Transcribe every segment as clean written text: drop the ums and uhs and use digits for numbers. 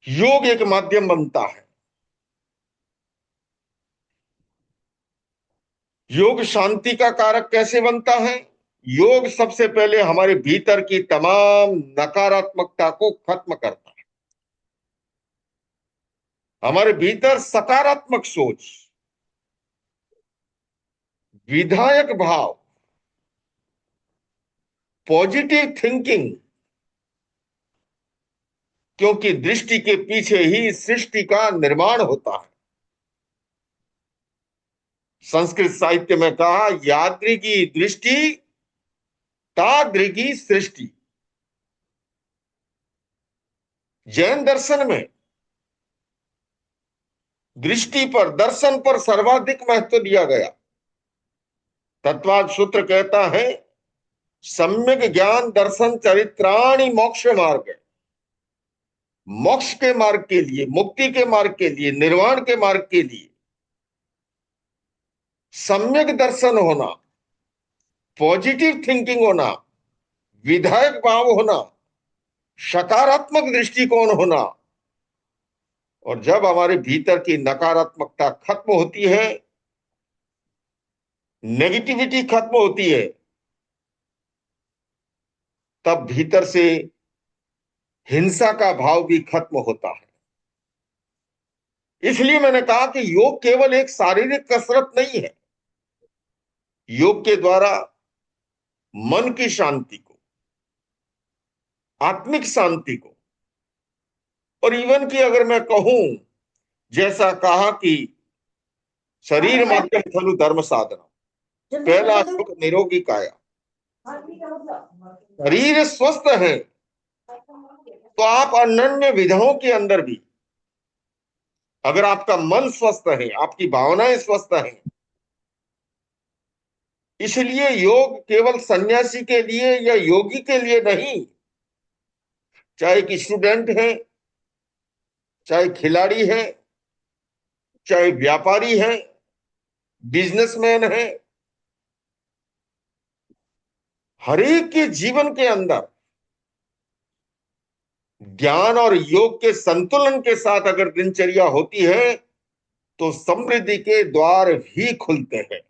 योग एक माध्यम बनता है। योग शांति का कारक कैसे बनता है? योग सबसे पहले हमारे भीतर की तमाम नकारात्मकता को खत्म करता है। हमारे भीतर सकारात्मक सोच, विधायक भाव, पॉजिटिव थिंकिंग, क्योंकि दृष्टि के पीछे ही सृष्टि का निर्माण होता है। संस्कृत साहित्य में कहा, यादृगी दृष्टि तादृगी सृष्टि। जैन दर्शन में दृष्टि पर, दर्शन पर सर्वाधिक महत्व दिया गया। तत्वाद सूत्र कहता है, सम्यक ज्ञान दर्शन चरित्राणि मोक्ष मार्ग। मोक्ष के मार्ग के लिए, मुक्ति के मार्ग के लिए, निर्वाण के मार्ग के लिए सम्यक दर्शन होना, पॉजिटिव थिंकिंग होना, विधायक भाव होना, सकारात्मक दृष्टिकोण होना। और जब हमारे भीतर की नकारात्मकता खत्म होती है, नेगेटिविटी खत्म होती है, तब भीतर से हिंसा का भाव भी खत्म होता है। इसलिए मैंने कहा कि योग केवल एक शारीरिक कसरत नहीं है। योग के द्वारा मन की शांति को, आत्मिक शांति को, और इवन की अगर मैं कहूं, जैसा कहा कि शरीर माध्यम खलु धर्म साधना, पहला सुख निरोगी काया। शरीर स्वस्थ है तो आप अनन्य विधाओं के अंदर भी, अगर आपका मन स्वस्थ है, आपकी भावनाएं स्वस्थ हैं। इसलिए योग केवल सन्यासी के लिए या योगी के लिए नहीं, चाहे कि स्टूडेंट है, चाहे खिलाड़ी है, चाहे व्यापारी है, बिजनेसमैन है, हर एक के जीवन के अंदर ज्ञान और योग के संतुलन के साथ अगर दिनचर्या होती है तो समृद्धि के द्वार भी खुलते हैं।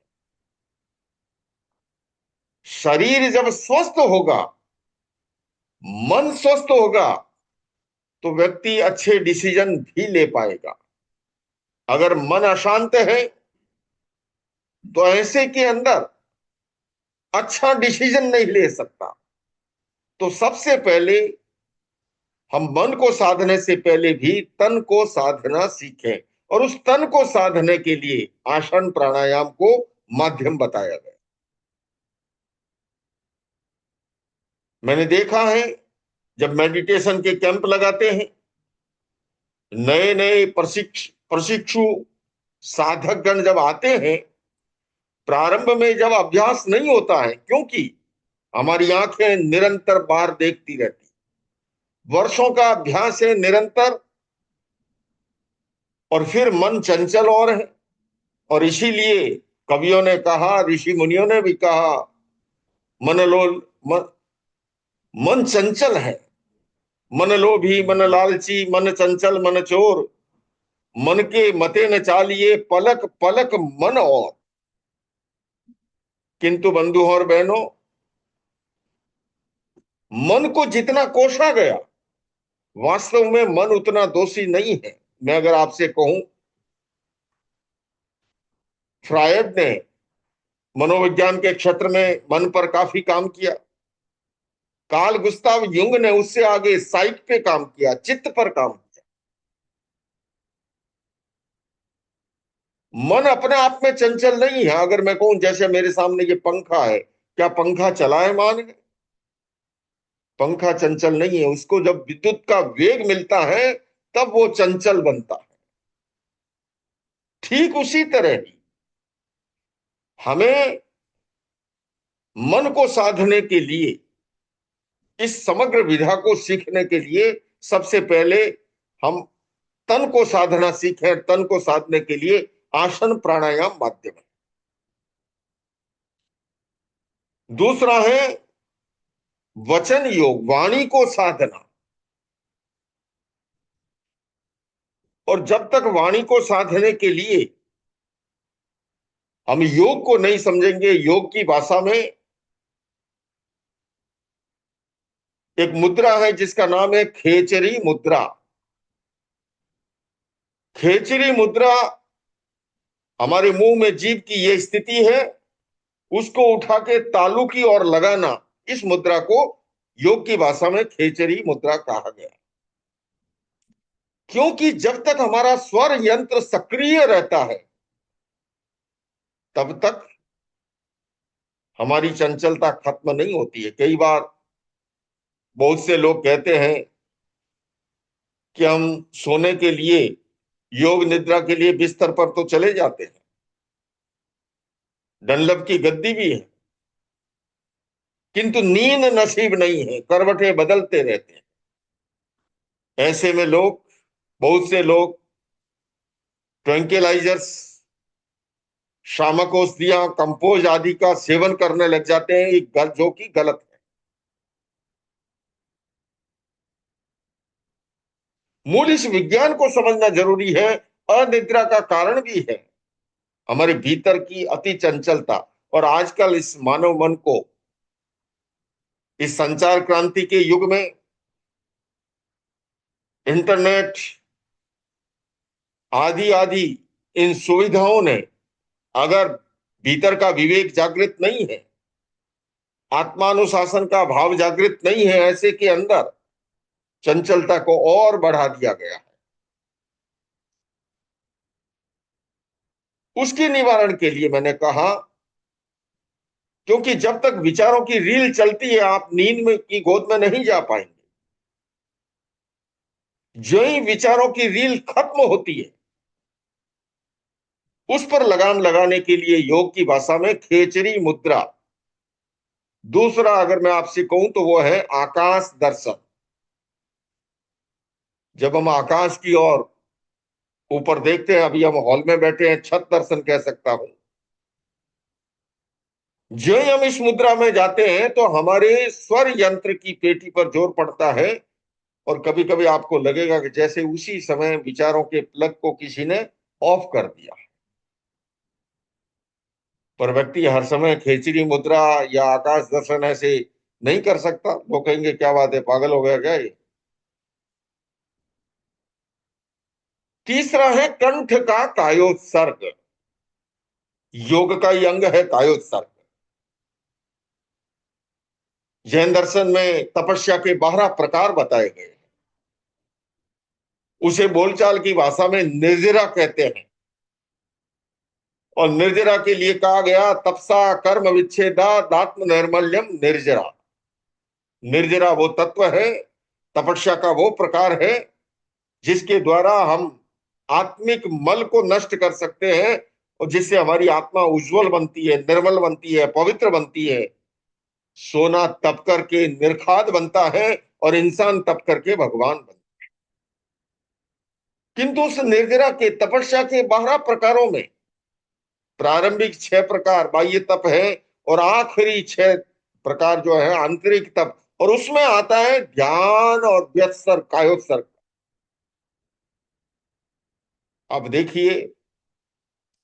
शरीर जब स्वस्थ होगा, मन स्वस्थ होगा, तो व्यक्ति अच्छे डिसीजन भी ले पाएगा। अगर मन अशांत है तो ऐसे के अंदर अच्छा डिसीजन नहीं ले सकता। तो सबसे पहले हम मन को साधने से पहले भी तन को साधना सीखें, और उस तन को साधने के लिए आसन प्राणायाम को माध्यम बताया गया। मैंने देखा है, जब मेडिटेशन के कैंप लगाते हैं, नए नए प्रशिक्षु साधक गण जब आते हैं, प्रारंभ में जब अभ्यास नहीं होता है, क्योंकि हमारी आंखें निरंतर बाहर देखती रहती, वर्षों का अभ्यास है निरंतर, और फिर मन चंचल और है। और इसीलिए कवियों ने कहा, ऋषि मुनियों ने भी कहा, मनलोल मन, मन चंचल है, मन लोभी मन लालची मन चंचल मन चोर, मन के मते न चालिए पलक पलक मन और। किंतु बंधु और बहनों, मन को जितना कोसा गया, वास्तव में मन उतना दोषी नहीं है। मैं अगर आपसे कहूं, फ्रायड ने मनोविज्ञान के क्षेत्र में मन पर काफी काम किया। कार्ल गुस्ताव युंग ने उससे आगे साइक पे काम किया, चित्त पर काम किया। मन अपने आप में चंचल नहीं है। अगर मैं कहूं, जैसे मेरे सामने ये पंखा है, क्या पंखा चलायमान है? पंखा चंचल नहीं है। उसको जब विद्युत का वेग मिलता है तब वो चंचल बनता है। ठीक उसी तरह ही हमें मन को साधने के लिए, इस समग्र विधा को सीखने के लिए, सबसे पहले हम तन को साधना सीखें। तन को साधने के लिए आसन प्राणायाम माध्यम है। दूसरा है वचन योग, वाणी को साधना। और जब तक वाणी को साधने के लिए हम योग को नहीं समझेंगे, योग की भाषा में एक मुद्रा है जिसका नाम है खेचरी मुद्रा। खेचरी मुद्रा हमारे मुंह में जीभ की यह स्थिति है, उसको उठा के तालू की ओर लगाना, इस मुद्रा को योग की भाषा में खेचरी मुद्रा कहा गया। क्योंकि जब तक हमारा स्वर यंत्र सक्रिय रहता है तब तक हमारी चंचलता खत्म नहीं होती है। कई बार बहुत से लोग कहते हैं कि हम सोने के लिए, योग निद्रा के लिए बिस्तर पर तो चले जाते हैं, डनलप की गद्दी भी है, किंतु नींद नसीब नहीं है, करवटें बदलते रहते हैं। ऐसे में लोग, बहुत से लोग ट्रैंक्विलाइजर्स, शामक औषधियां, कंपोज आदि का सेवन करने लग जाते हैं, जो कि गलत है। मूल इस विज्ञान को समझना जरूरी है। अनिद्रा का कारण भी है हमारे भीतर की अति चंचलता। और आजकल इस मानव मन को, इस संचार क्रांति के युग में, इंटरनेट आदि आदि इन सुविधाओं ने, अगर भीतर का विवेक जागृत नहीं है, आत्मानुशासन का भाव जागृत नहीं है, ऐसे के अंदर चंचलता को और बढ़ा दिया गया है। उसके निवारण के लिए मैंने कहा, क्योंकि जब तक विचारों की रील चलती है आप नींद में की गोद में नहीं जा पाएंगे। जो ही विचारों की रील खत्म होती है, उस पर लगाम लगाने के लिए योग की भाषा में खेचरी मुद्रा। दूसरा अगर मैं आपसे कहूं तो वो है आकाश दर्शन। जब हम आकाश की ओर ऊपर देखते हैं, अभी हम हॉल में बैठे हैं, छत दर्शन कह सकता हूं, जो ही हम इस मुद्रा में जाते हैं तो हमारे स्वर यंत्र की पेटी पर जोर पड़ता है, और कभी कभी आपको लगेगा कि जैसे उसी समय विचारों के प्लग को किसी ने ऑफ कर दिया। पर व्यक्ति हर समय खेचरी मुद्रा या आकाश दर्शन ऐसे नहीं कर सकता। लोग कहेंगे क्या बात है, पागल हो गया क्या ये। तीसरा है कंठ का कायोत्सर्ग। योग का ही अंग है कायोत्सर्ग। जैन दर्शन में तपस्या के 12 प्रकार बताए गए, उसे बोलचाल की भाषा में निर्जरा कहते हैं। और निर्जरा के लिए कहा गया तपसा कर्म विच्छेदात्म नैर्मल्यम निर्जरा। निर्जरा वो तत्व है, तपस्या का वो प्रकार है जिसके द्वारा हम आत्मिक मल को नष्ट कर सकते हैं, और जिससे हमारी आत्मा उज्जवल बनती है, निर्मल बनती है, पवित्र बनती है। सोना तप करके निर्खाद बनता है और इंसान तप करके भगवान बनता है। किंतु उस निर्जरा के, तपस्या के 12 प्रकारों में प्रारंभिक 6 प्रकार बाह्य तप है, और आखिरी 6 प्रकार जो है आंतरिक तप, और उसमें आता है ध्यान और व्यत्सर्ग, कायोत्सर्ग। अब देखिए,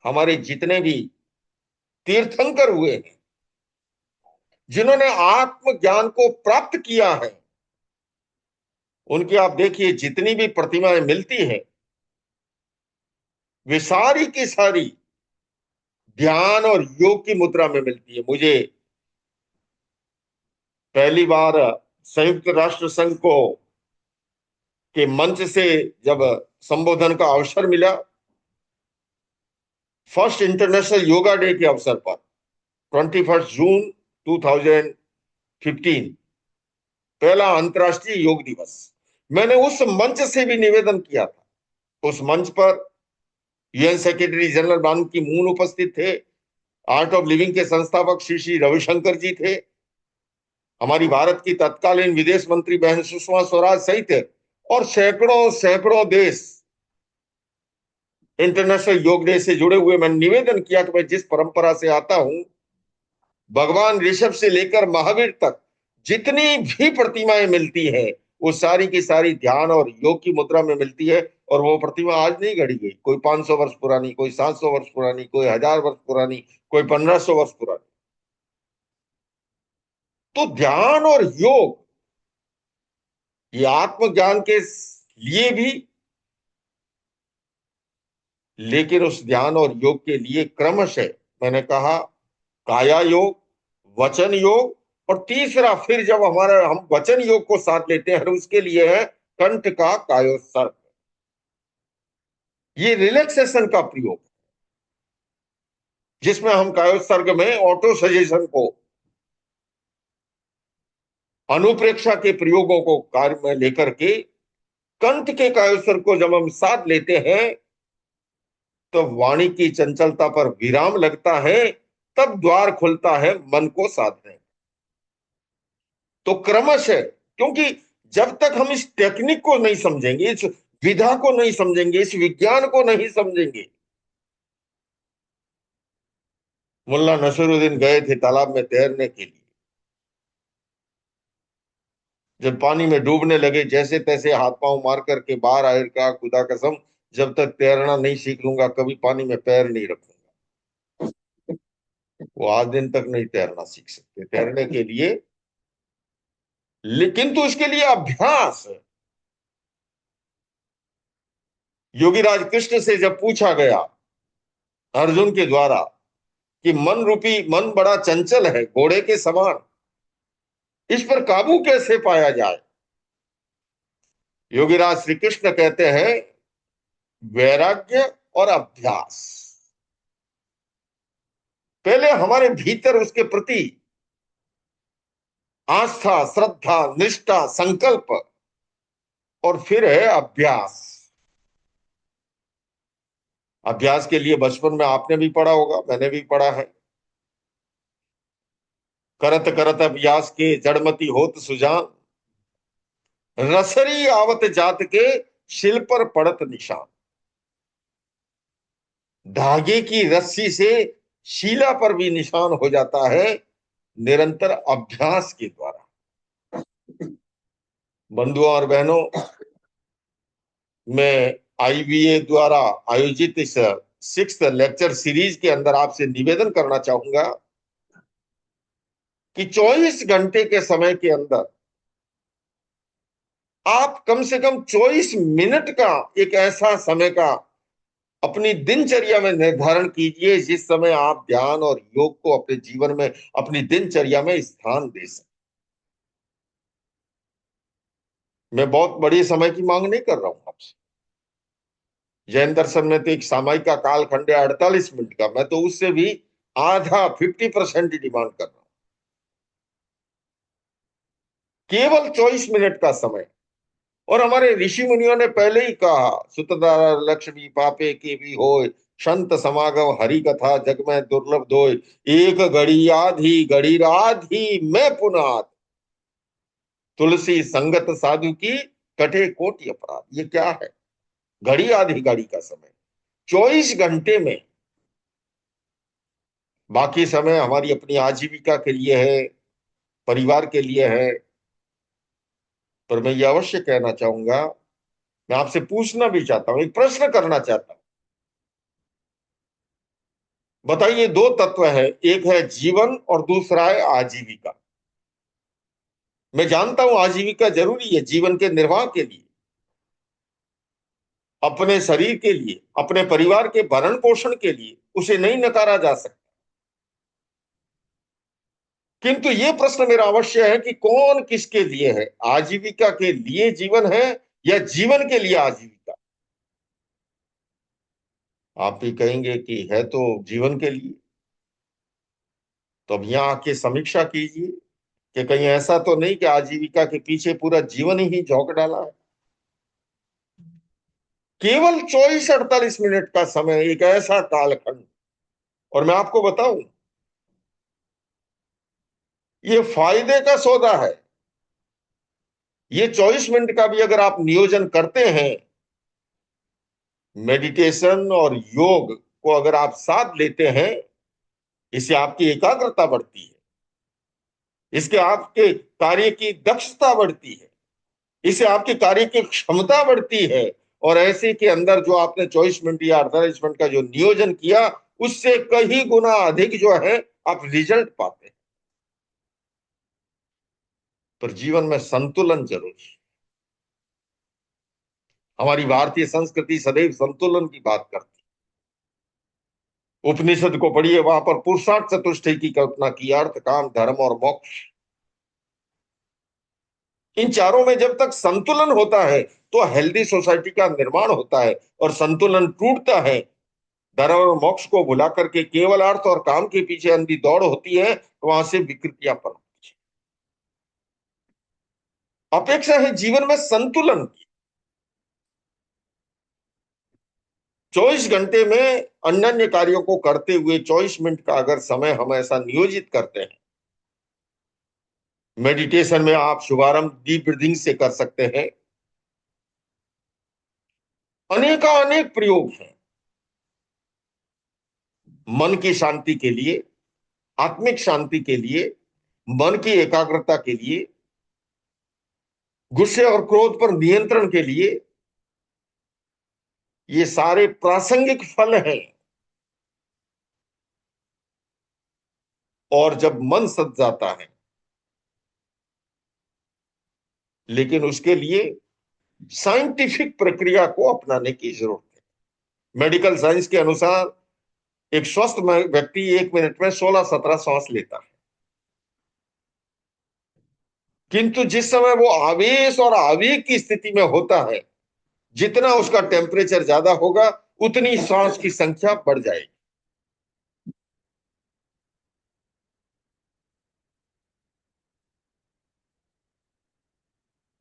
हमारे जितने भी तीर्थंकर हुए हैं, जिन्होंने आत्मज्ञान को प्राप्त किया है, उनकी आप देखिए जितनी भी प्रतिमाएं मिलती हैं, वे सारी की सारी ध्यान और योग की मुद्रा में मिलती है। मुझे पहली बार संयुक्त राष्ट्र संघ को के मंच से जब संबोधन का अवसर मिला, फर्स्ट इंटरनेशनल योगा डे के अवसर पर 21 जून 2015, पहला अंतर्राष्ट्रीय योग दिवस, मैंने उस मंच से भी निवेदन किया था। उस मंच पर यूएन सेक्रेटरी जनरल बान की मून उपस्थित थे, आर्ट ऑफ लिविंग के संस्थापक श्री श्री रविशंकर जी थे, हमारी भारत की तत्कालीन विदेश मंत्री बहन सुषमा स्वराज सहित थे, और सैकड़ों सैकड़ों देश इंटरनेशनल योग डे से जुड़े हुए। मैंने निवेदन किया कि मैं जिस परंपरा से आता हूं, भगवान ऋषभ से लेकर महावीर तक जितनी भी प्रतिमाएं मिलती हैं, वो सारी की सारी ध्यान और योग की मुद्रा में मिलती है। और वो प्रतिमा आज नहीं गढ़ी गई, कोई 500 वर्ष पुरानी, कोई 700 वर्ष पुरानी, कोई 1000 वर्ष पुरानी, कोई 1500 वर्ष पुरानी। तो ध्यान और योग ये आत्मज्ञान के लिए भी, लेकिन उस ध्यान और योग के लिए क्रमशः मैंने कहा काया योग, वचन योग, और तीसरा फिर जब हमारा हम वचन योग को साथ लेते हैं उसके लिए है कंठ का कायोत्सर्ग। ये रिलैक्सेशन का प्रयोग जिसमें हम कायोत्सर्ग में ऑटो सजेशन को, अनुप्रेक्षा के प्रयोगों को कार्य में लेकर के कंठ के कायोत्सर्ग को जब हम साथ लेते हैं तो वाणी की चंचलता पर विराम लगता है, तब द्वार खुलता है मन को साधने। तो क्रमशः, क्योंकि जब तक हम इस टेक्निक को नहीं समझेंगे, इस विधा को नहीं समझेंगे, इस विज्ञान को नहीं समझेंगे। मुल्ला नसरुद्दीन गए थे तालाब में तैरने के लिए, जब पानी में डूबने लगे जैसे तैसे हाथ पांव मार करके बाहर आए, कहा खुदा कसम जब तक तैरना नहीं सीख लूंगा कभी पानी में पैर नहीं रखूंगा। वो आज दिन तक नहीं तैरना सीख सकते तैरने के लिए, लेकिन तो इसके लिए अभ्यास है। योगीराज कृष्ण से जब पूछा गया अर्जुन के द्वारा कि मन रूपी मन बड़ा चंचल है घोड़े के समान, इस पर काबू कैसे पाया जाए, योगीराज श्री कृष्ण कहते हैं वैराग्य और अभ्यास। पहले हमारे भीतर उसके प्रति आस्था, श्रद्धा, निष्ठा, संकल्प, और फिर है अभ्यास। अभ्यास के लिए बचपन में आपने भी पढ़ा होगा, मैंने भी पढ़ा है, करत करत अभ्यास के जड़मती होत सुजान, रसरी आवत जात के शिल पर पड़त निशान। धागे की रस्सी से शीला पर भी निशान हो जाता है निरंतर अभ्यास के द्वारा। बंधुओं और बहनों, मैं आईवीए द्वारा आयोजित इस 6th लेक्चर सीरीज के अंदर आपसे निवेदन करना चाहूंगा कि 24 घंटे के समय के अंदर आप कम से कम 24 मिनट का एक ऐसा समय का अपनी दिनचर्या में निर्धारण कीजिए जिस समय आप ध्यान और योग को अपने जीवन में, अपनी दिनचर्या में स्थान दे सकें। मैं बहुत बड़े समय की मांग नहीं कर रहा हूं आपसे। जैन दर्शन में तो एक सामायिक का कालखंड है 48 मिनट का, मैं तो उससे भी आधा 50% ही डिमांड कर रहा हूं। केवल 24 मिनट का समय। और हमारे ऋषि मुनियों ने पहले ही कहा सुतदारा लक्ष्मी पापे के भी होय, संत समागम हरि कथा जग में दुर्लभ दोय, एक घड़ी आधी घड़ी राधी मैं पुनाथ, तुलसी संगत साधु की कटे कोटि अपराध। ये क्या है? घड़ी आधी घड़ी का समय, 24 घंटे में। बाकी समय हमारी अपनी आजीविका के लिए है, परिवार के लिए है। पर मैं ये अवश्य कहना चाहूंगा, मैं आपसे पूछना भी चाहता हूं, एक प्रश्न करना चाहता हूं। बताइए, दो तत्व है, एक है जीवन और दूसरा है आजीविका। मैं जानता हूं आजीविका जरूरी है जीवन के निर्वाह के लिए, अपने शरीर के लिए, अपने परिवार के भरण पोषण के लिए, उसे नहीं नकारा जा सकता। किंतु यह प्रश्न मेरा अवश्य है कि कौन किसके लिए है? आजीविका के लिए जीवन है या जीवन के लिए आजीविका? आप भी कहेंगे कि है तो जीवन के लिए। तो अब यहां आके समीक्षा कीजिए कि कहीं ऐसा तो नहीं कि आजीविका के पीछे पूरा जीवन ही झोंक डाला है। केवल 24-48 मिनट का समय, एक ऐसा कालखंड। और मैं आपको बताऊं, ये फायदे का सौदा है। ये 24 मिनट का भी अगर आप नियोजन करते हैं, मेडिटेशन और योग को अगर आप साथ लेते हैं, इससे आपकी एकाग्रता बढ़ती है, इसके आपके कार्य की दक्षता बढ़ती है, इससे आपके कार्य की क्षमता बढ़ती है, और ऐसे के अंदर जो आपने 24 मिनट या 48 मिनट का जो नियोजन किया, उससे कई गुना अधिक जो है आप रिजल्ट पाते हैं। पर जीवन में संतुलन जरूरी। हमारी भारतीय संस्कृति सदैव संतुलन की बात करती। उपनिषद को पढ़िए, वहां पर पुरुषार्थ चतुष्टय की कल्पना की, अर्थ काम धर्म और मोक्ष। इन चारों में जब तक संतुलन होता है तो हेल्दी सोसाइटी का निर्माण होता है। और संतुलन टूटता है, धर्म और मोक्ष को भुला करके केवल अर्थ और काम के पीछे अंधी दौड़ होती है, तो वहां से विकृतियां पनपती है। अपेक्षा है जीवन में संतुलन की। 24 घंटे में अन्य कार्यों को करते हुए 24 मिनट का अगर समय हम ऐसा नियोजित करते हैं, मेडिटेशन में आप शुभारंभ डीप ब्रीदिंग से कर सकते हैं। अनेक प्रयोग हैं मन की शांति के लिए, आत्मिक शांति के लिए, मन की एकाग्रता के लिए, गुस्से और क्रोध पर नियंत्रण के लिए। ये सारे प्रासंगिक फल हैं। और जब मन सज जाता है, लेकिन उसके लिए साइंटिफिक प्रक्रिया को अपनाने की जरूरत है। मेडिकल साइंस के अनुसार एक स्वस्थ व्यक्ति 1 मिनट में 16-17 सांस लेता है। किंतु जिस समय वो आवेश और आवेग की स्थिति में होता है, जितना उसका टेम्परेचर ज्यादा होगा, उतनी सांस की संख्या बढ़ जाएगी।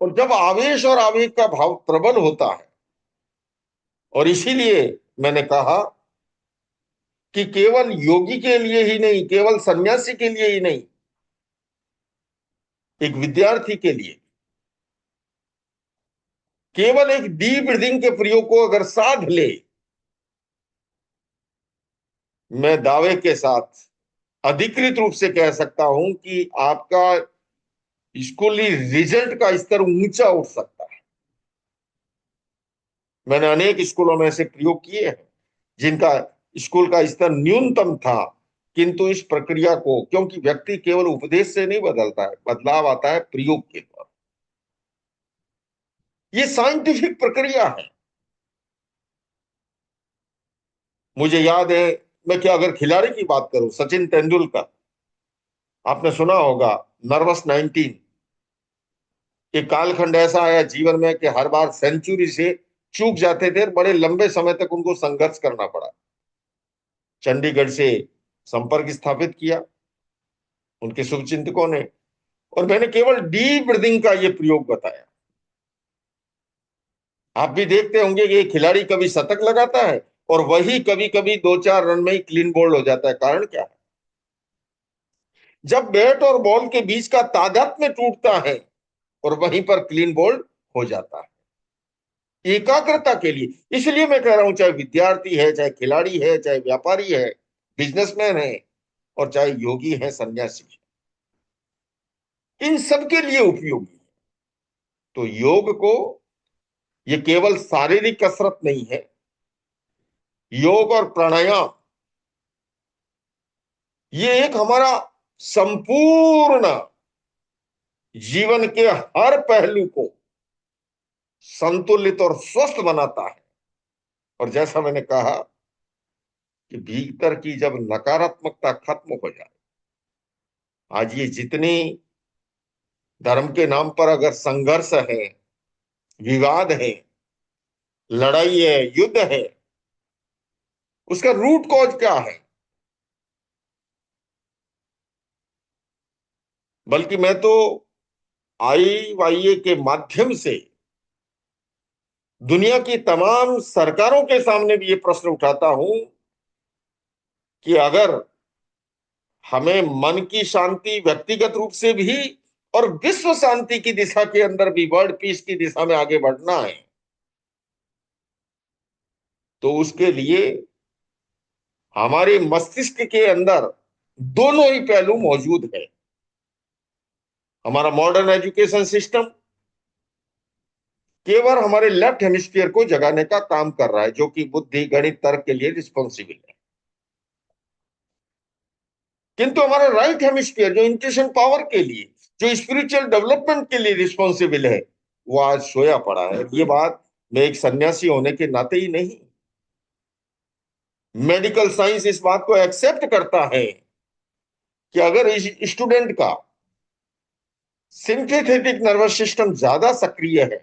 और जब आवेश और आवेग का भाव प्रबल होता है, और इसीलिए मैंने कहा कि केवल योगी के लिए ही नहीं, केवल सन्यासी के लिए ही नहीं, एक विद्यार्थी के लिए केवल एक डीप ब्रीदिंग के प्रयोग को अगर साध ले, मैं दावे के साथ अधिकृत रूप से कह सकता हूं कि आपका स्कूली रिजल्ट का स्तर ऊंचा उठ सकता है। मैंने अनेक स्कूलों में ऐसे प्रयोग किए हैं जिनका स्कूल का स्तर न्यूनतम था, किंतु इस प्रक्रिया को, क्योंकि व्यक्ति केवल उपदेश से नहीं बदलता है, बदलाव आता है प्रयोग के द्वारा। ये साइंटिफिक प्रक्रिया है। मुझे याद है, मैं क्या अगर खिलाड़ी की बात करूं, सचिन तेंदुलकर, आपने सुना होगा नर्वस 19। एक कालखंड ऐसा आया जीवन में कि हर बार सेंचुरी से चूक जाते थे, बड़े लंबे समय तक उनको संघर्ष करना पड़ा। चंडीगढ़ से संपर्क स्थापित किया उनके शुभचिंतकों ने, और मैंने केवल डीप ब्रीदिंग का ये प्रयोग बताया। आप भी देखते होंगे कि ये खिलाड़ी कभी शतक लगाता है और वही कभी कभी 2-4 रन में ही क्लीन बोल्ड हो जाता है। कारण क्या है? जब बैट और बॉल के बीच का तादात्म्य टूटता है और वहीं पर क्लीन बोल्ड हो जाता है। एकाग्रता के लिए। इसलिए मैं कह रहा हूं, चाहे विद्यार्थी है, चाहे खिलाड़ी है, चाहे व्यापारी है, बिजनेसमैन है, और चाहे योगी है, सन्यासी है, इन सबके लिए उपयोगी है। तो योग को, ये केवल शारीरिक कसरत नहीं है। योग और प्राणायाम ये एक हमारा संपूर्ण जीवन के हर पहलू को संतुलित और स्वस्थ बनाता है। और जैसा मैंने कहा कि भीतर की जब नकारात्मकता खत्म हो जाए, आज ये जितनी धर्म के नाम पर अगर संघर्ष है, विवाद है, लड़ाई है, युद्ध है, उसका रूट कॉज क्या है? बल्कि मैं तो IYA के माध्यम से दुनिया की तमाम सरकारों के सामने भी ये प्रश्न उठाता हूं कि अगर हमें मन की शांति व्यक्तिगत रूप से भी और विश्व शांति की दिशा के अंदर भी, वर्ल्ड पीस की दिशा में आगे बढ़ना है, तो उसके लिए हमारे मस्तिष्क के अंदर दोनों ही पहलू मौजूद है। हमारा मॉडर्न एजुकेशन सिस्टम केवल हमारे लेफ्ट हेमिस्फीयर को जगाने का काम कर रहा है, जो कि बुद्धि, गणित, तर्क के लिए रिस्पॉन्सिबल है। किंतु हमारा राइट हेमिस्फीयर, जो इंट्यूशन पावर के लिए, जो स्पिरिचुअल डेवलपमेंट के लिए रिस्पॉन्सिबल है, वो आज सोया पड़ा है। ये बात मैं एक सन्यासी होने के नाते ही नहीं, मेडिकल साइंस इस बात को एक्सेप्ट करता है कि अगर इस स्टूडेंट का सिंथेटिक नर्वस सिस्टम ज्यादा सक्रिय है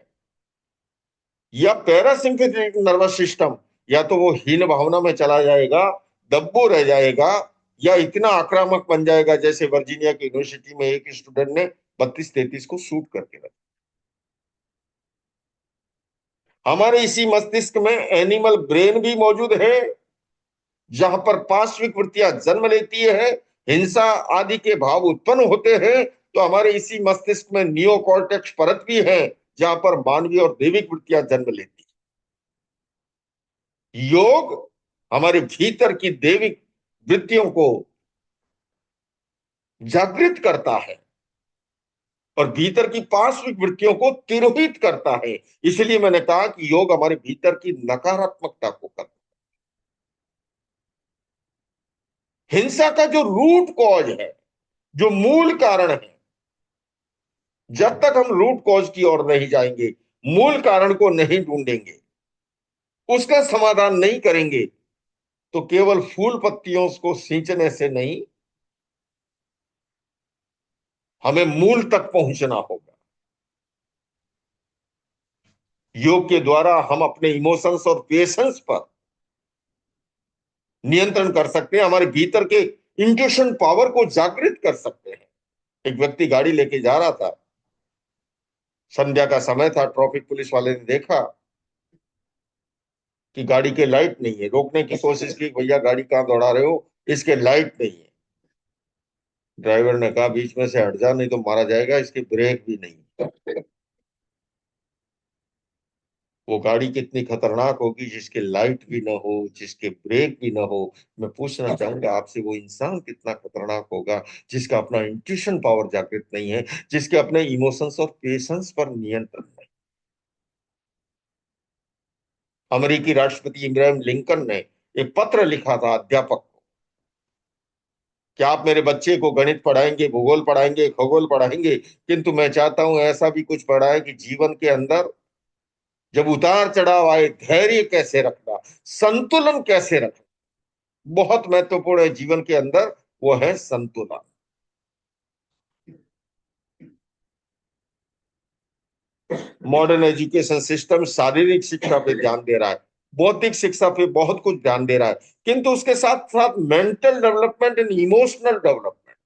या पैरासिम्पैथेटिक नर्वस सिस्टम, या तो वो हीन भावना में चला जाएगा, दब्बू रह जाएगा, या इतना आक्रामक बन जाएगा जैसे वर्जीनिया की यूनिवर्सिटी में एक स्टूडेंट ने 32-33 को शूट करके रखा। हमारे इसी मस्तिष्क में एनिमल ब्रेन भी मौजूद है, जहां पर पार्श्विक वृत्तियां जन्म लेती है, हिंसा आदि के भाव उत्पन्न होते हैं। तो हमारे इसी मस्तिष्क में नियोकॉर्टेक्स परत भी है, जहां पर मानवीय और दैविक वृत्तियां जन्म लेती है। योग हमारे भीतर की दैविक वृत्तियों को जागृत करता है और भीतर की पार्श्विक वृत्तियों को तिरोहित करता है। इसलिए मैंने कहा कि योग हमारे भीतर की नकारात्मकता को करता है। हिंसा का जो रूट कॉज है, जो मूल कारण है, जब तक हम रूट कॉज की ओर नहीं जाएंगे, मूल कारण को नहीं ढूंढेंगे, उसका समाधान नहीं करेंगे, तो केवल फूल पत्तियों को सींचने से नहीं, हमें मूल तक पहुंचना होगा। योग के द्वारा हम अपने इमोशंस और पेशेंस पर नियंत्रण कर सकते हैं, हमारे भीतर के इंट्यूशन पावर को जागृत कर सकते हैं। एक व्यक्ति गाड़ी लेके जा रहा था, संध्या का समय था, ट्रैफिक पुलिस वाले ने देखा कि गाड़ी के लाइट नहीं है, रोकने की कोशिश की, भैया गाड़ी कहां दौड़ा रहे हो, इसके लाइट नहीं है। ड्राइवर ने कहा बीच में से हट जा, नहीं तो मारा जाएगा, इसकी ब्रेक भी नहीं। वो गाड़ी कितनी खतरनाक होगी जिसके लाइट भी ना हो, जिसके ब्रेक भी ना हो। मैं पूछना चाहूंगा आपसे, वो इंसान कितना खतरनाक होगा जिसका अपना इंट्यूशन पावर जागृत नहीं है, जिसके अपने इमोशंस और पेशेंस पर नियंत्रण नहीं। अमेरिकी राष्ट्रपति इब्राहिम लिंकन ने एक पत्र लिखा था अध्यापक को, कि आप मेरे बच्चे को गणित पढ़ाएंगे, भूगोल पढ़ाएंगे, खगोल पढ़ाएंगे, किंतु मैं चाहता हूं ऐसा भी कुछ पढ़ाएं कि जीवन के अंदर जब उतार चढ़ाव आए, धैर्य कैसे रखना, संतुलन कैसे रखना, बहुत महत्वपूर्ण है जीवन के अंदर, वो है संतुलन। मॉडर्न एजुकेशन सिस्टम शारीरिक शिक्षा पे ध्यान दे रहा है, बौद्धिक शिक्षा पे बहुत कुछ ध्यान दे रहा है, किंतु उसके साथ साथ mental development and emotional development,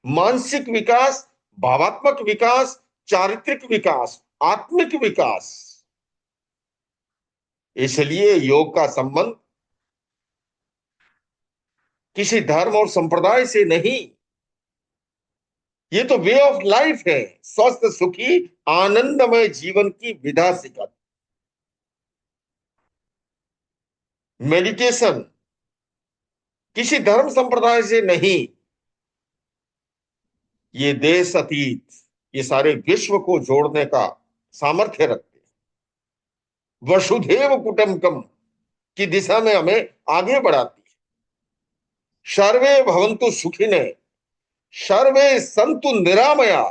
मानसिक विकास, भावात्मक विकास, चारित्रिक विकास, आत्मिक विकास। इसलिए योग का संबंध किसी धर्म और संप्रदाय से नहीं, ये तो वे ऑफ लाइफ है। स्वस्थ, सुखी, आनंदमय जीवन की विधा सिखाती। मेडिटेशन किसी धर्म संप्रदाय से नहीं, ये देश अतीत, ये सारे विश्व को जोड़ने का सामर्थ्य रखते हैं। वसुधैव कुटुंबकम की दिशा में हमें आगे बढ़ाती है। सर्वे भवन्तु सुखिने, सर्वे संतु निरामया,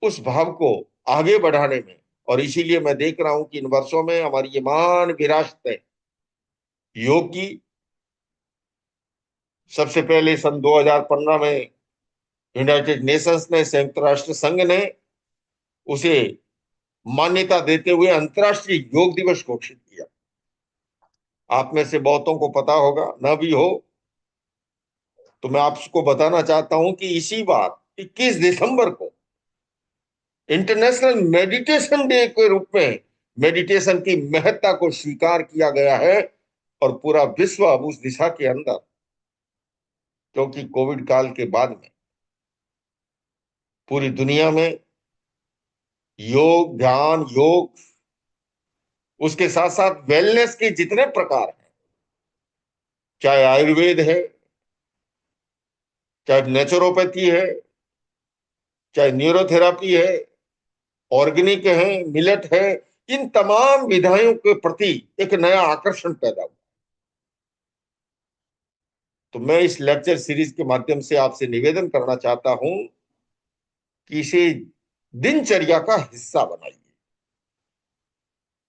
उस भाव को आगे बढ़ाने में। और इसीलिए मैं देख रहा हूं कि इन वर्षों में हमारी ये महान विरासत है योग की। सबसे पहले सन 2015 में यूनाइटेड नेशंस ने, संयुक्त राष्ट्र संघ ने उसे मान्यता देते हुए अंतर्राष्ट्रीय योग दिवस घोषित किया। आप में से बहुतों को पता होगा, न भी हो तो मैं आपको बताना चाहता हूं कि इसी बार 21 दिसंबर को इंटरनेशनल मेडिटेशन डे के रूप में मेडिटेशन की महत्ता को स्वीकार किया गया है। और पूरा विश्व अब उस दिशा के अंदर, क्योंकि कोविड काल के बाद में पूरी दुनिया में योग, ध्यान, योग, उसके साथ साथ वेलनेस के जितने प्रकार हैं, चाहे आयुर्वेद है, चाहे नेचुरोपैथी है, चाहे न्यूरोथेरापी है, ऑर्गेनिक है, मिलेट है, इन तमाम विधाओं के प्रति एक नया आकर्षण पैदा हुआ। तो मैं इस लेक्चर सीरीज के माध्यम से आपसे निवेदन करना चाहता हूं कि इसे दिनचर्या का हिस्सा बनाइए।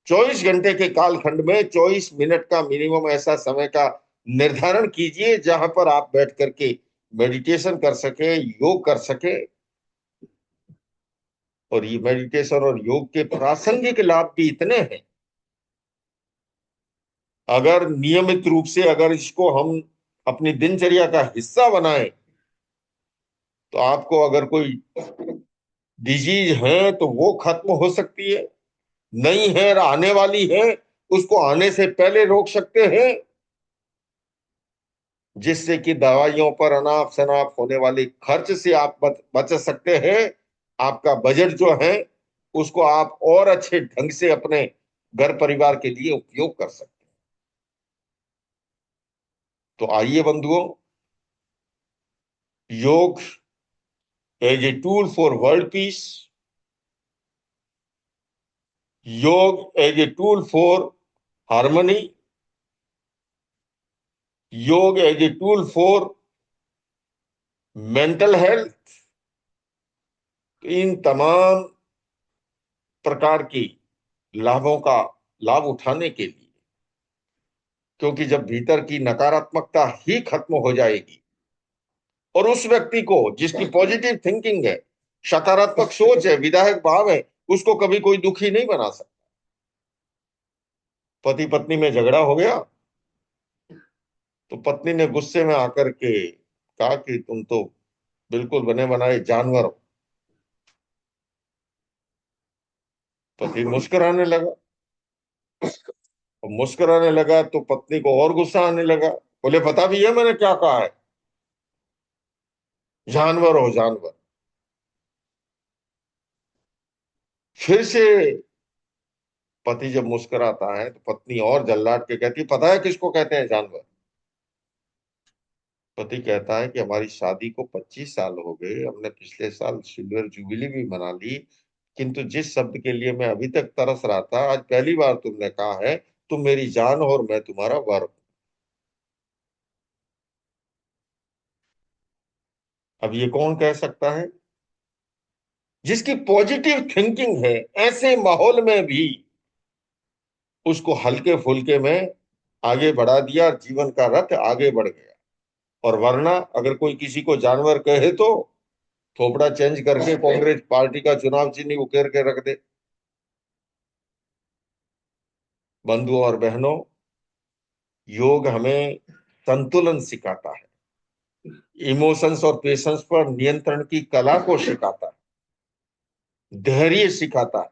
24 घंटे के कालखंड में 24 मिनट का मिनिमम ऐसा समय का निर्धारण कीजिए जहां पर आप बैठ करके मेडिटेशन कर सके, योग कर सके। और ये मेडिटेशन और योग के प्रासंगिक लाभ भी इतने हैं, अगर नियमित रूप से अगर इसको हम अपनी दिनचर्या का हिस्सा बनाएं, तो आपको अगर कोई डिजीज है तो वो खत्म हो सकती है, नहीं है और आने वाली है उसको आने से पहले रोक सकते हैं, जिससे कि दवाइयों पर अनाप शनाप होने वाले खर्च से आप बच सकते हैं। आपका बजट जो है उसको आप और अच्छे ढंग से अपने घर परिवार के लिए उपयोग कर सकते हैं। तो आइए बंधुओं, yoga as a tool for world peace, yoga as a tool for harmony, yoga as a tool for mental health, इन तमाम प्रकार की लाभों का लाभ उठाने के लिए, क्योंकि जब भीतर की नकारात्मकता ही खत्म हो जाएगी और उस व्यक्ति को जिसकी पॉजिटिव थिंकिंग है, सकारात्मक सोच है, विधायक भाव है, उसको कभी कोई दुखी नहीं बना सकता। पति पत्नी में झगड़ा हो गया तो पत्नी ने गुस्से में आकर के कहा कि तुम तो बिल्कुल बने बनाए जानवर हो। पति मुस्कुराने लगा, और मुस्कुराने लगा तो पत्नी को और गुस्सा आने लगा। बोले पता भी है मैंने क्या कहा है, जानवर हो जानवर। फिर से पति जब मुस्कुराता है तो पत्नी और जल्लाद के कहती पता है किसको कहते हैं जानवर। पति कहता है कि हमारी शादी को 25 साल हो गए, हमने पिछले साल सिल्वर जुबिली भी मना ली, किंतु जिस शब्द के लिए मैं अभी तक तरस रहा था आज पहली बार तुमने कहा है, तुम मेरी जान हो और मैं तुम्हारा वर। अब ये कौन कह सकता है? जिसकी पॉजिटिव थिंकिंग है, ऐसे माहौल में भी उसको हल्के फुल्के में आगे बढ़ा दिया, जीवन का रथ आगे बढ़ गया। और वरना अगर कोई किसी को जानवर कहे तो थोपड़ा चेंज करके कांग्रेस पार्टी का चुनाव चिन्ह उकेर के रख दे। बंधुओं और बहनों, योग हमें संतुलन सिखाता है, इमोशंस और पेशेंस पर नियंत्रण की कला को सिखाता है, धैर्य सिखाता है,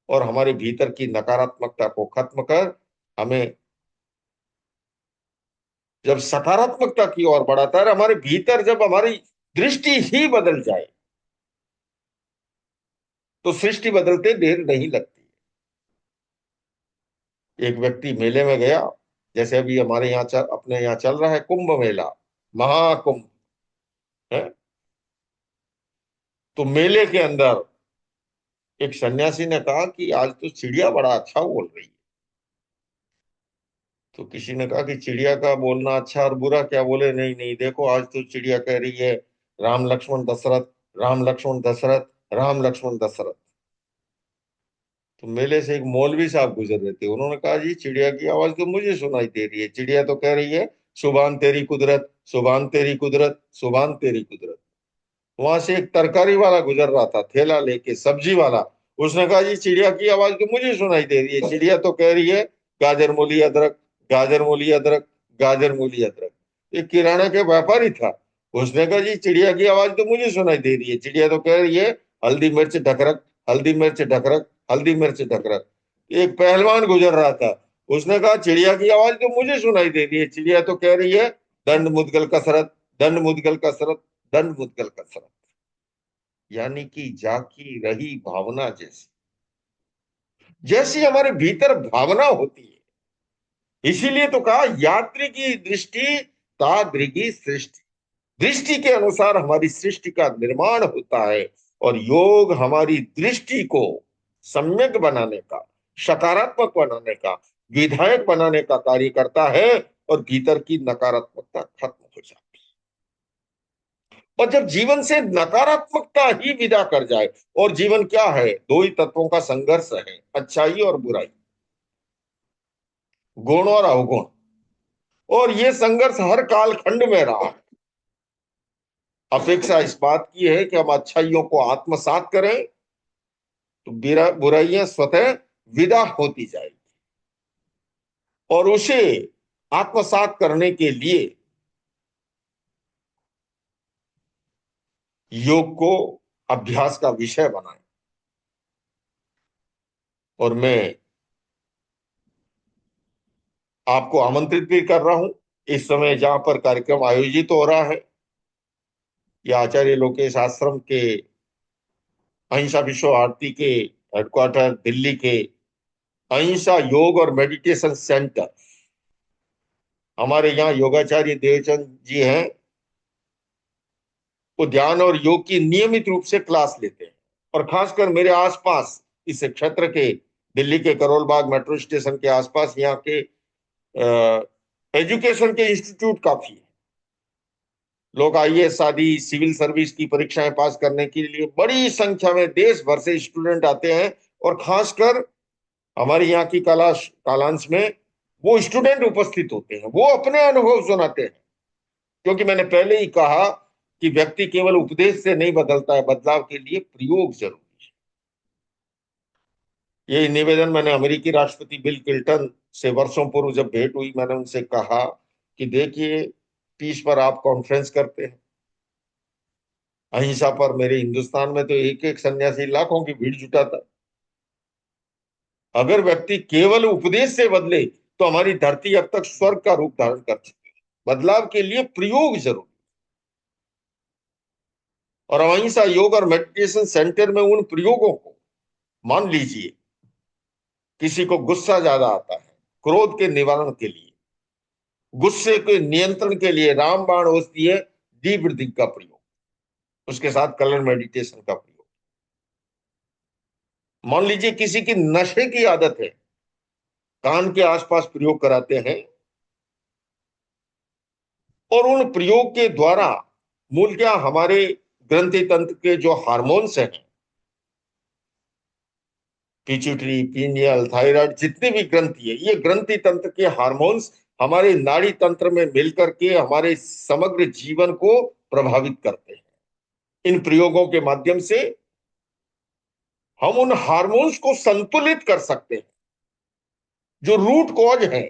और हमारे भीतर की नकारात्मकता को खत्म कर हमें जब सकारात्मकता की ओर बढ़ाता है। हमारे भीतर जब हमारी दृष्टि ही बदल जाए तो सृष्टि बदलते देर नहीं लगती। एक व्यक्ति मेले में गया, जैसे अभी हमारे यहाँ अपने यहाँ चल रहा है कुंभ मेला, महाकुंभ है। तो मेले के अंदर एक सन्यासी ने कहा कि आज तो चिड़िया बड़ा अच्छा बोल रही है। तो किसी ने कहा कि चिड़िया का बोलना अच्छा और बुरा क्या? बोले नहीं नहीं, देखो आज तो चिड़िया कह रही है राम लक्ष्मण दशरथ, राम लक्ष्मण दशरथ, राम लक्ष्मण दशरथ। तो मेले से एक मौलवी साहब गुजर रहे थे, उन्होंने कहा जी चिड़िया की आवाज तो मुझे सुनाई दे रही है, चिड़िया तो कह रही है सुभान तेरी कुदरत, सुभान तेरी कुदरत, सुभान तेरी कुदरत। वहां से एक तरकारी वाला गुजर रहा था, थैला लेके, सब्जी वाला। उसने कहा जी चिड़िया की आवाज तो मुझे सुनाई दे रही है, चिड़िया तो कह रही है गाजर मूली अदरक, गाजर मूली अदरक, गाजर मूली अदरक। एक किराना के व्यापारी था, उसने कहा जी चिड़िया की आवाज तो मुझे सुनाई दे रही है, चिड़िया तो कह रही है हल्दी मिर्च ढकरक, हल्दी मिर्च ढकरक, हल्दी मिर्च ढकरक। एक पहलवान गुजर रहा था, उसने कहा चिड़िया की आवाज तो मुझे सुनाई दे रही है, चिड़िया तो कह रही है दंड मुदगल कसरत, दंड मुदगल कसरत, दंड मुदगल कसरत। यानी कि जाकी रही भावना जैसी, जैसी हमारे भीतर भावना होती है। इसीलिए तो कहा यात्री की दृष्टि तादृगी सृष्टि, दृष्टि के अनुसार हमारी सृष्टि का निर्माण होता है। और योग हमारी दृष्टि को सम्यक बनाने का, सकारात्मक बनाने का, विधायक बनाने का कार्य करता है और भीतर की नकारात्मकता खत्म हो जाती है। और जब जीवन से नकारात्मकता ही विदा कर जाए, और जीवन क्या है, दो ही तत्वों का संघर्ष है, अच्छाई और बुराई, गुण और अवगुण, और ये संघर्ष हर कालखंड में रहा। अपेक्षा इस बात की है कि हम अच्छाइयों को आत्मसात करें तो बुराइयां स्वतः विदा होती जाएगी। और उसे आत्मसात करने के लिए योग को अभ्यास का विषय बनाएं। और मैं आपको आमंत्रित भी कर रहा हूं, इस समय जहां पर कार्यक्रम आयोजित हो रहा है, यह आचार्य लोकेश आश्रम के अहिंसा विश्व भारती के हेडक्वार्टर दिल्ली के अहिंसा योग और मेडिटेशन सेंटर, हमारे यहाँ योगाचार्य देवचंद जी हैं, वो ध्यान और योग की नियमित रूप से क्लास लेते हैं। और खासकर मेरे आसपास इस क्षेत्र के, दिल्ली के करोल बाग मेट्रो स्टेशन के आसपास यहाँ के एजुकेशन के इंस्टीट्यूट काफी है। लोग आईएएस आदि सिविल सर्विस की परीक्षाएं पास करने के लिए बड़ी संख्या में देश भर से स्टूडेंट आते हैं। और खासकर हमारे यहाँ की कालांश में वो स्टूडेंट उपस्थित होते हैं, वो अपने अनुभव सुनाते हैं। क्योंकि मैंने पहले ही कहा कि व्यक्ति केवल उपदेश से नहीं बदलता है, बदलाव के लिए प्रयोग जरूरी है। ये निवेदन मैंने अमेरिकी राष्ट्रपति बिल क्लिंटन से वर्षों पूर्व जब भेंट हुई, मैंने उनसे कहा कि देखिए, पीस पर आप कॉन्फ्रेंस करते हैं, अहिंसा पर मेरे हिंदुस्तान में तो एक एक सन्यासी लाखों की भीड़ जुटाता है। अगर व्यक्ति केवल उपदेश से बदले तो हमारी धरती अब तक स्वर्ग का रूप धारण कर चुकी है। बदलाव के लिए प्रयोग जरूरी। और अहिंसा योग और मेडिटेशन सेंटर में उन प्रयोगों को, मान लीजिए किसी को गुस्सा ज्यादा आता है, क्रोध के निवारण के लिए, गुस्से के नियंत्रण के लिए रामबाण औषधि है डीप ब्रीथिंग का प्रयोग, उसके साथ कलर मेडिटेशन का प्रयोग। मान लीजिए किसी की नशे की आदत है, कान के आसपास प्रयोग कराते हैं, और उन प्रयोग के द्वारा मूल क्या, हमारे ग्रंथि तंत्र के जो हार्मोन्स हैं, पिट्यूटरी, पीनियल, थायराइड, जितने भी ग्रंथि है, ये ग्रंथि तंत्र के हार्मोन्स हमारे नाड़ी तंत्र में मिलकर के हमारे समग्र जीवन को प्रभावित करते हैं। इन प्रयोगों के माध्यम से हम उन हार्मोन्स को संतुलित कर सकते हैं जो रूट कॉज है।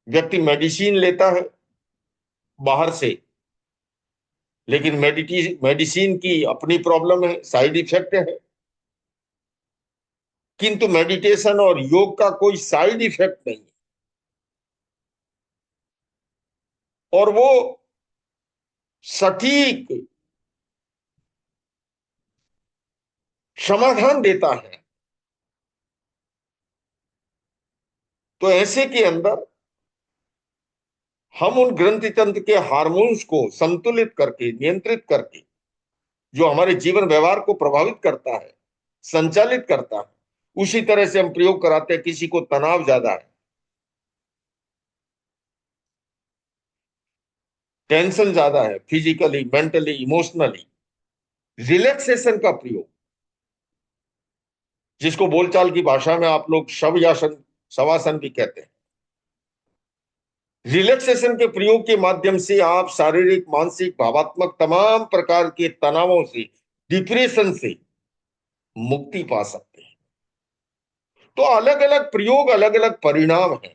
व्यक्ति मेडिसिन लेता है बाहर से, लेकिन मेडिसिन की अपनी प्रॉब्लम है, साइड इफेक्ट है। किंतु मेडिटेशन और योग का कोई साइड इफेक्ट नहीं है, और वो सटीक समाधान देता है। तो ऐसे के अंदर हम उन ग्रंथि तंत्र के हार्मोन्स को संतुलित करके, नियंत्रित करके, जो हमारे जीवन व्यवहार को प्रभावित करता है, संचालित करता है, उसी तरह से हम प्रयोग कराते हैं। किसी को तनाव ज्यादा है, टेंशन ज्यादा है, फिजिकली, मेंटली, इमोशनली, रिलैक्सेशन का प्रयोग, जिसको बोलचाल की भाषा में आप लोग शवयासन, शवासन भी कहते हैं। रिलैक्सेशन के प्रयोग के माध्यम से आप शारीरिक, मानसिक, भावात्मक तमाम प्रकार के तनावों से, डिप्रेशन से मुक्ति पा सकते हैं। तो अलग अलग प्रयोग, अलग अलग परिणाम हैं।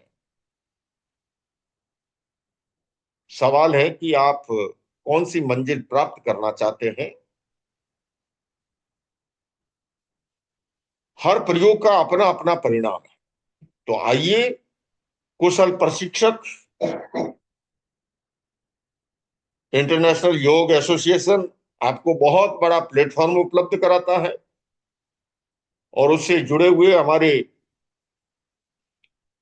सवाल है कि आप कौन सी मंजिल प्राप्त करना चाहते हैं। हर प्रयोग का अपना अपना परिणाम है। तो आइए, कुशल प्रशिक्षक, इंटरनेशनल योग एसोसिएशन आपको बहुत बड़ा प्लेटफॉर्म उपलब्ध कराता है, और उससे जुड़े हुए हमारे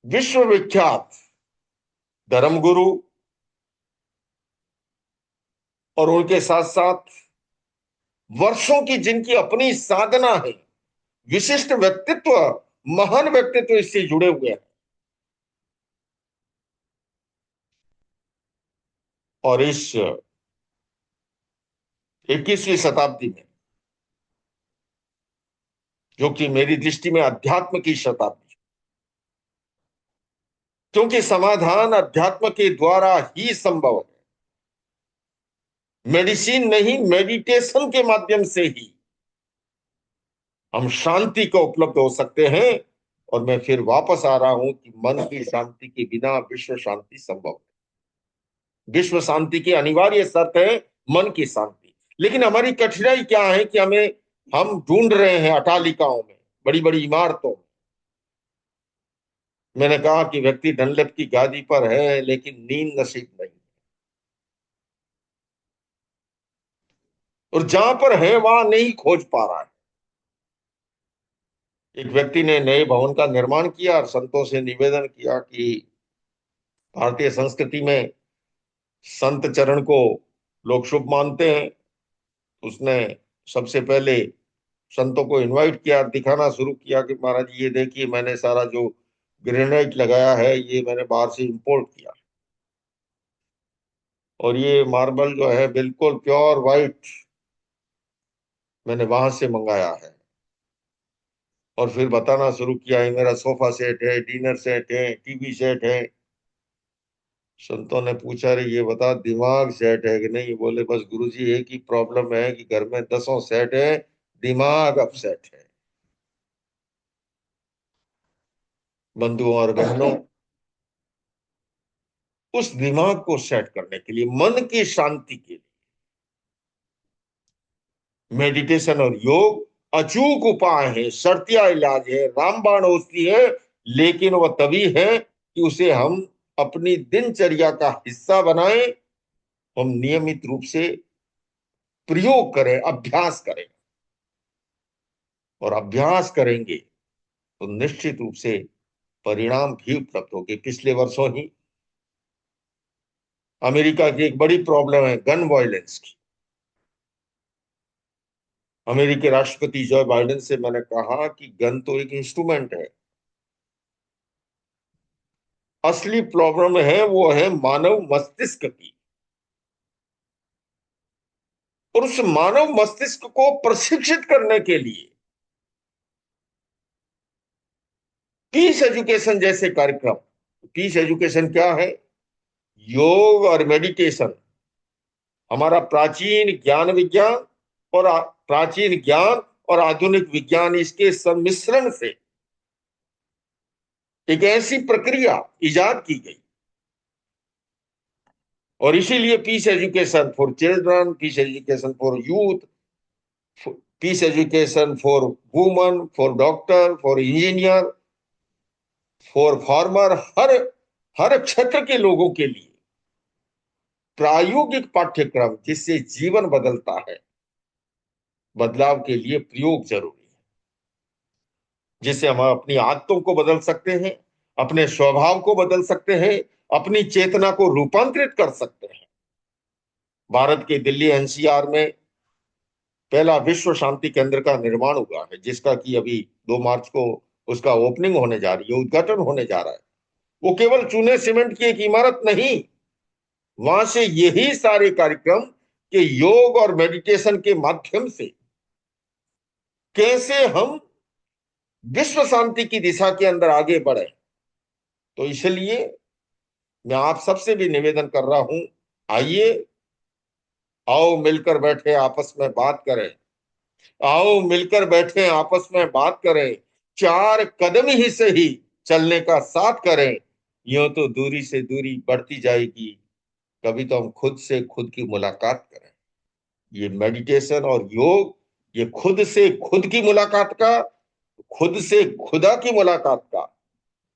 विश्वविख्यात धर्मगुरु, और उनके साथ साथ वर्षों की जिनकी अपनी साधना है, विशिष्ट व्यक्तित्व, महान व्यक्तित्व इससे जुड़े हुए हैं। और इस 21वीं शताब्दी में, जो कि मेरी दृष्टि में अध्यात्म की शताब्दी, क्योंकि समाधान अध्यात्म के द्वारा ही संभव है, मेडिसिन नहीं, मेडिटेशन के माध्यम से ही हम शांति को उपलब्ध हो सकते हैं। और मैं फिर वापस आ रहा हूं कि मन की शांति के बिना विश्व शांति संभव है। विश्व शांति की अनिवार्य शर्त है मन की शांति। लेकिन हमारी कठिनाई क्या है कि हम ढूंढ रहे हैं अटालिकाओं में, बड़ी बड़ी इमारतों में। मैंने कहा कि व्यक्ति डनलेप की गादी पर है, लेकिन नींद नसीब नहीं। और जहां पर है वहां नहीं खोज पा रहा है। एक व्यक्ति ने नए भवन का निर्माण किया और संतों से निवेदन किया कि भारतीय संस्कृति में संत चरण को लोग शुभ मानते हैं। उसने सबसे पहले संतों को इनवाइट किया, दिखाना शुरू किया कि महाराज ये देखिए, मैंने सारा जो ग्रेनाइट लगाया है ये मैंने बाहर से इंपोर्ट किया, और ये मार्बल जो है बिल्कुल प्योर वाइट मैंने वहां से मंगाया है। और फिर बताना शुरू किया, ये मेरा सोफा सेट है, डिनर सेट है, टीवी सेट है। संतों ने पूछा, रे ये बता दिमाग सेट है कि नहीं? बोले बस गुरुजी एक ही प्रॉब्लम है कि घर में 10 सेट है, दिमाग अपसेट है। बंधुओं और बहनों, उस दिमाग को सेट करने के लिए, मन की शांति के लिए मेडिटेशन और योग अचूक उपाय है, शर्तिया इलाज है, रामबाण औषधि है। लेकिन वह तभी है कि उसे हम अपनी दिनचर्या का हिस्सा बनाएं, हम नियमित रूप से प्रयोग करें, अभ्यास करें। और अभ्यास करेंगे तो निश्चित रूप से परिणाम भी उपलब्ध होंगे। पिछले वर्षों ही अमेरिका की एक बड़ी प्रॉब्लम है गन वायलेंस की। अमेरिकी राष्ट्रपति जो बाइडेन से मैंने कहा कि गन तो एक इंस्ट्रूमेंट है, असली प्रॉब्लम है वो है मानव मस्तिष्क की। और उस मानव मस्तिष्क को प्रशिक्षित करने के लिए पीस एजुकेशन जैसे कार्यक्रम। पीस एजुकेशन क्या है? योग और मेडिटेशन हमारा प्राचीन ज्ञान विज्ञान और प्राचीन ज्ञान और आधुनिक विज्ञान, इसके सम्मिश्रण से एक ऐसी प्रक्रिया इजाद की गई। और इसीलिए peace education for children, peace education for youth, peace education for woman, for doctor, for engineer, for farmer, हर हर क्षेत्र के लोगों के लिए प्रायोगिक पाठ्यक्रम जिससे जीवन बदलता है। बदलाव के लिए प्रयोग जरूरी है, जिससे हम अपनी आदतों को बदल सकते हैं, अपने स्वभाव को बदल सकते हैं, अपनी चेतना को रूपांतरित कर सकते हैं। भारत के दिल्ली एनसीआर में पहला विश्व शांति केंद्र का निर्माण हुआ है, जिसका कि अभी 2 मार्च को उसका ओपनिंग होने जा रही है, उद्घाटन होने जा रहा है। वो केवल चूने सीमेंट की एक इमारत नहीं, वहां से यही सारे कार्यक्रम के योग और मेडिटेशन के माध्यम से कैसे हम विश्व शांति की दिशा के अंदर आगे बढ़े। तो इसलिए मैं आप सबसे भी निवेदन कर रहा हूं, आइए, आओ मिलकर बैठे आपस में बात करें, आओ मिलकर बैठे आपस में बात करें, 4 कदम ही सही चलने का साथ करें। यूं तो दूरी से दूरी बढ़ती जाएगी, कभी तो हम खुद से खुद की मुलाकात करें। ये मेडिटेशन और योग, ये खुद से खुद की मुलाकात का, खुद से खुदा की मुलाकात का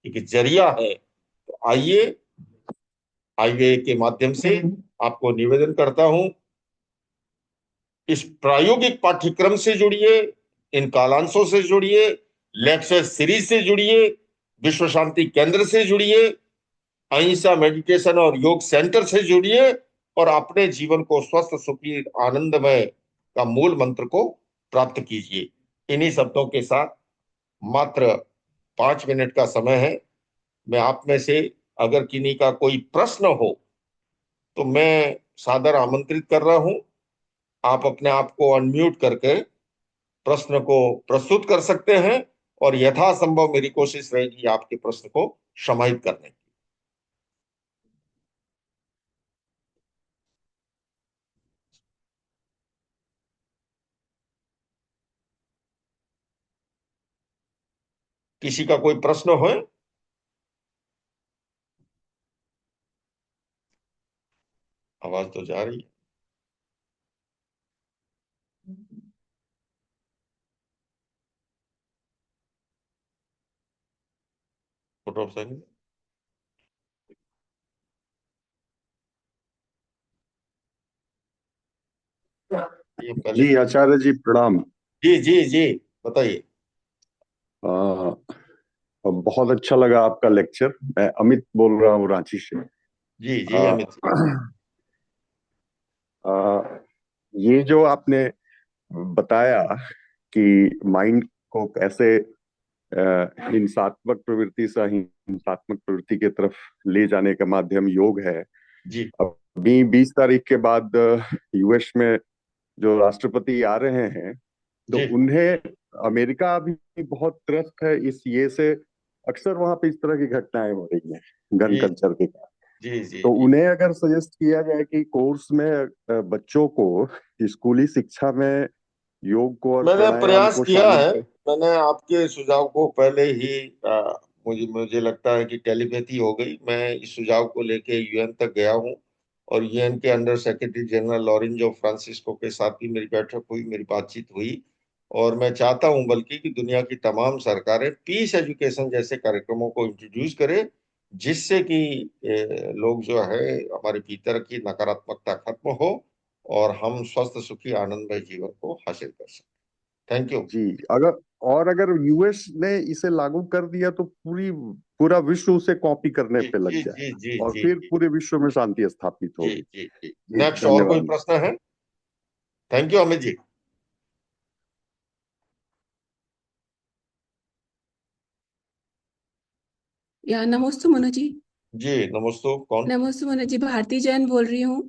एक जरिया है। तो आइए, आइए के माध्यम से आपको निवेदन करता हूं, इस प्रायोगिक पाठ्यक्रम से जुड़िए, इन कालांशों से जुड़िए, लेक्चर सीरीज से जुड़िए, विश्व शांति केंद्र से जुड़िए, अहिंसा मेडिटेशन और योग सेंटर से जुड़िए। और अपने जीवन को स्वस्थ सुखी आनंदमय का मूल मंत्र को प्राप्त कीजिए। इन्हीं शब्दों के साथ मात्र 5 मिनट का समय है। मैं आप में से अगर किन्हीं का कोई प्रश्न हो तो मैं सादर आमंत्रित कर रहा हूं। आप अपने आप को अनम्यूट करके प्रश्न को प्रस्तुत कर सकते हैं और यथासंभव मेरी कोशिश रहेगी आपके प्रश्न को समाहित करने की। किसी का कोई प्रश्न हो? आवाज तो जा रही है। Photo of signing. ये पहले। जी आचार्य जी प्रणाम। जी जी जी, बताइए। आ, बहुत अच्छा लगा आपका लेक्चर। मैं अमित बोल रहा हूँ रांची से। जी जी आ, अमित जी। आ, ये जो आपने बताया कि माइंड को कैसे हिंसात्मक प्रवृत्ति से हिंसात्मक प्रवृत्ति की तरफ ले जाने का माध्यम योग है। जी अभी 20 तारीख के बाद यूएस में जो राष्ट्रपति आ रहे हैं, तो जी उन्हें अमेरिका भी बहुत त्रस्त है इस ये से। अक्सर वहां पे इस तरह की घटनाएं हो रही हैं गन जी कल्चर के कारण। जी जी तो जी। उन्हें अगर सजेस्ट किया जाए कि कोर्स में बच्चों को स्कूली शिक्षा में योग को और मैंने प्राणायाम प्रयास को किया शामिल है। कर। मैंने आपके सुझाव को पहले ही मुझे मुझे लगता है कि टेलीपैथी हो गई। मैं इस सुझाव को लेके यूएन तक गया हूँ और यूएन के under secretary general Lorenzo Francisco के साथ भी मेरी बैठक हुई, मेरी बातचीत हुई। और मैं चाहता हूं बल्कि कि दुनिया की तमाम सरकारें पीस एजुकेशन जैसे कार्यक्रमों को इंट्रोड्यूस करें, जिससे कि लोग जो है हमारे भीतर की नकारात्मकता खत्म हो और हम स्वस्थ सुखी आनंदमय जीवन को हासिल कर सकें। Thank you. जी, अगर यूएस ने इसे लागू कर दिया तो पूरा विश्व उसे कॉपी करने जी पे लग जी जी जाएगा जी और जी फिर जी पूरे विश्व में शांति स्थापित जी होगी। जी जी। जी नेक्स्ट और कोई धन्यवाद। प्रश्न है? Thank you Amit ji. नमस्ते मोनू जी। जी नमस्ते। कौन? नमस्ते मोनू जी, भारती जैन बोल रही हूँ,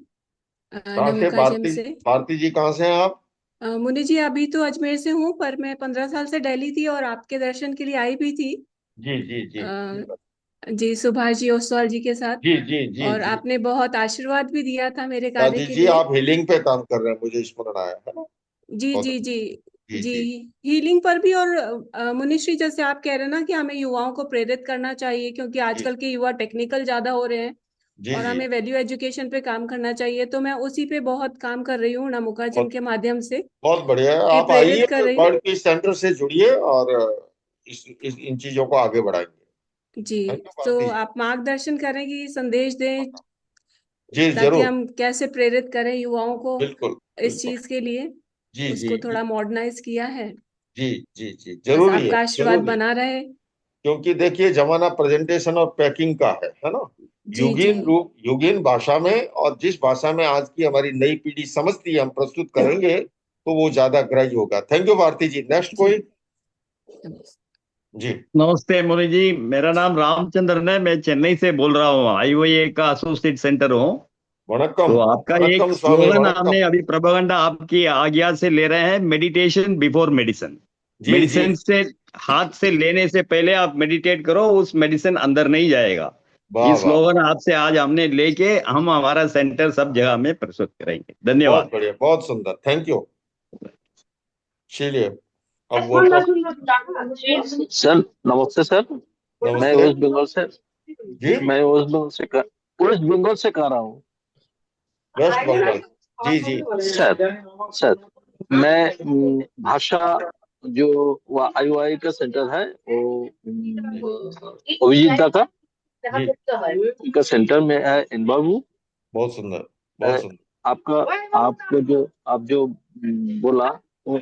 कहाँ से? नमुका जिम भारती? से। भारती जी कहाँ से हैं आप? मोनू जी, अभी तो अजमेर से हूँ, पर मैं 15 साल से दिल्ली थी और आपके दर्शन के लिए आई भी थी। जी जी जी अ, जी, सुभाष जी ओसवाल जी के साथ। जी जी जी और जी। आपने बहुत आशीर्वाद भी दिया था मेरे कार्य दादी के जी लिए। आप हीलिंग पे काम कर रहे हैं, मुझे स्मरण आया है ना। जी बहुत जी अच्छा। जी। जी जी, जी हीलिंग पर भी। और मुनिश्री, जैसे आप कह रहे हैं ना कि हमें युवाओं को प्रेरित करना चाहिए, क्योंकि जी आजकल के युवा टेक्निकल ज्यादा हो रहे हैं जी और जी। हमें वैल्यू एजुकेशन पे काम करना चाहिए। तो मैं उसी पे बहुत काम कर रही हूँ नमुका जिम बहुत के माध्यम से, बहुत बढ़िया है। कि आप आइए प्रेरित कर रही हूँ। वर्ल्ड पीस सेंटर से जुड़िए और इस इन चीजों को आगे बढ़ाएंगे। जी, थैंक यू तो भारती जी। आप मार्गदर्शन करें, कि संदेश दें, जी ताकि जरूर। हम कैसे प्रेरित करें युवाओं को बिल्कुल इस बिल्कुल। चीज के लिए। जी जी उसको जी थोड़ा मॉडर्नाइज किया है। जी जी जी बस जरूरी है। आपका आशीर्वाद जरूरी है। बना रहे। क्योंकि देखिए जमाना प्रेजेंटेशन और पैकिंग का है ना। जी जी युगीन रूप युगीन भाषा में, और जिस भाषा में आज की हमारी नई पीढ़ी समझती है हम प्रस्तुत करेंगे तो वो ज्यादा ग्रज होगा। Thank you Bharati ji. Next जी। कोई? जी नमस्ते मुरली जी, मेरा नाम रामचंद्रन है। मैं चेन्नई से बोल रहा हूँ, आईओए का एसोसिएट सेंटर हूँ। वणक्कम। तो आपका एक वणक्कम स्वामी स्लोगन वणक्कम। हमने अभी प्रोपेगेंडा आपकी आज्ञा से ले रहे हैं, मेडिटेशन बिफोर मेडिसिन। जी जी। मेडिसिन से हाथ से लेने से पहले आप मेडिटेट करो, उस मेडिसिन अंदर नहीं जाएगा। वाह ये वाह वाह। स्लोगन आपसे आज हमने लेके हम हमारा सेंटर सब जगह में प्रस्तुत करेंगे। बहुत धन्यवाद। बढ़िया, बहुत सुंदर। Thank you. चलिए अब वो सर नमस्ते सर। मैं नमस्ते। वेस्ट बंगाल से जी मैं वेस्ट बंगाल से कर रहा हूँ वेस्ट बंगाल। जी जी सर। सर मैं भाषा जो आईओआई का सेंटर है वो अभिजित का जी। का सेंटर में है इन्वॉल्व हूँ। बहुत सुंदर, अ, बहुत सुंदर। आपका आपको जो आप जो बोला वो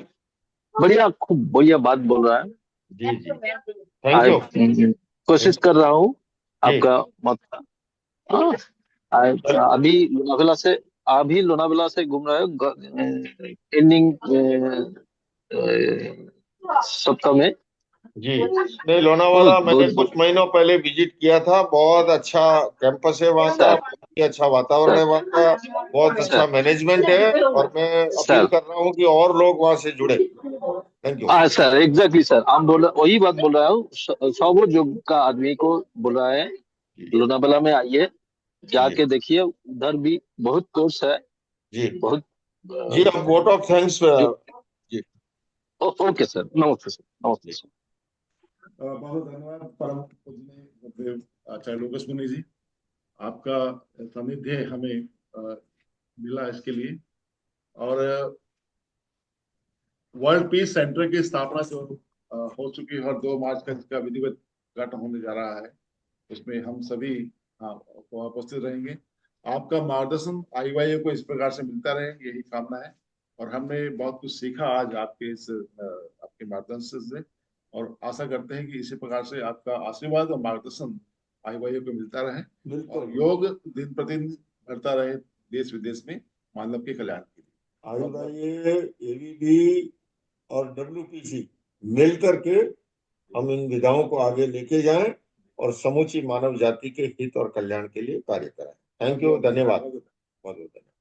बढ़िया, खूब बढ़िया बात बोल रहा है। जी जी। Thank uh, you. कोशिश कर रहा हूँ जी आपका मत। हाँ, चल। अभी लोनावला से अभी लोनावाला से घूम रहे हो एंडिंग सप्ताह में? जी नहीं, लोनावाला बहुत मैंने बहुत कुछ महीनों पहले विजिट किया था। बहुत अच्छा कैंपस है वहाँ का, सर बहुत ही अच्छा वातावरण है वहाँ का, बहुत अच्छा सर मैनेजमेंट है। और मैं अपील सर कर रहा हूँ कि और लोग वहाँ से जुड़े। Thank you. हाँ सर, एग्जैक्टली सर, हम बोल रहे वही बात बोल रहा हूँ। 100 जो का आदमी को बोल रहा है लोनावाला में आइए, जी जाके देखिए, उधर भी बहुत कोर्स है, जी बहुत जी, अब वोट ऑफ थैंक्स। जो जी ओके सर, नमस्ते सर, नमस्ते जी। सर। बहुत धन्यवाद परम पूजनीय आचार्य लोकेश मुनि जी, आपका सानिध्य हमें मिला इसके लिए। और वर्ल्ड पीस सेंटर की स्थापना जो हो चुकी है और 2 मार्च का जिसका विधिवत उद्घाटन होने जा रहा है, उसमें हम सभी उपस्थित रहेंगे। आपका मार्गदर्शन IYA को इस प्रकार से मिलता रहे, यही कामना है। और हमने बहुत कुछ सीखा आज आपके इस आपके मार्गदर्शन से, और आशा करते हैं कि इसी प्रकार से आपका आशीर्वाद और मार्गदर्शन IYA को मिलता रहे और योग दिन प्रतिदिन बढ़ता रहे देश विदेश में मानव के कल्याण के लिए। IYA, ABB और WPC मिल करके हम इन विधाओं को आगे लेके जाएं और समूची मानव जाति के हित और कल्याण के लिए कार्य करें। थैंक यू, धन्यवाद, बहुत बहुत धन्यवाद।